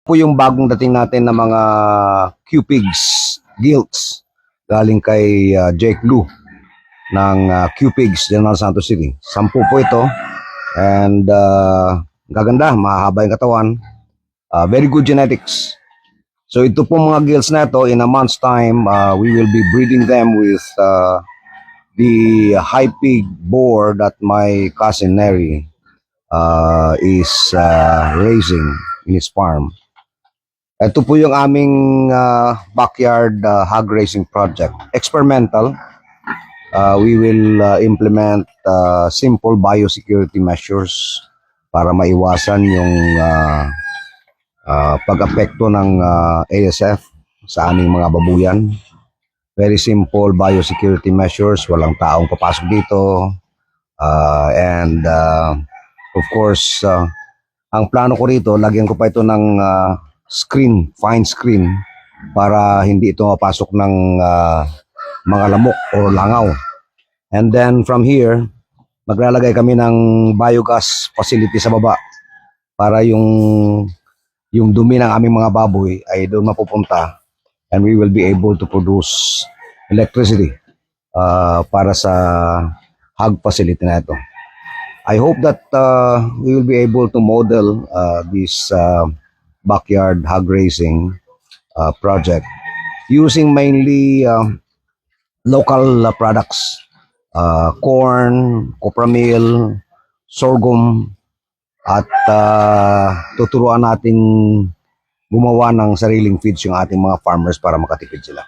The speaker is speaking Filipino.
Po yung bagong dating natin na mga Q-Pigs, Gilts, galing kay Jake Lu ng Q-Pigs, General Santos City. 10 po ito and gaganda, mahaba yung katawan, very good genetics. So ito po mga gilts na ito, in a month's time, we will be breeding them with the high pig boar that my cousin Neri is raising in his farm. Ito po yung aming backyard hog raising project. Experimental. We will implement simple biosecurity measures para maiwasan yung pag-apekto ng ASF sa aming mga babuyan. Very simple biosecurity measures. Walang taong papasok dito. And of course, ang plano ko rito, lagyan ko pa ito ng screen, fine screen, para hindi ito mapasok ng mga lamok o langaw. And then from here, maglalagay kami ng biogas facility sa baba para yung dumi ng aming mga baboy ay doon mapupunta and we will be able to produce electricity para sa hog facility na ito. I hope that we will be able to model this backyard hog raising project using mainly local products, corn, copra meal, sorghum, at tuturuan nating gumawa ng sariling feeds yung ating mga farmers para makatipid sila.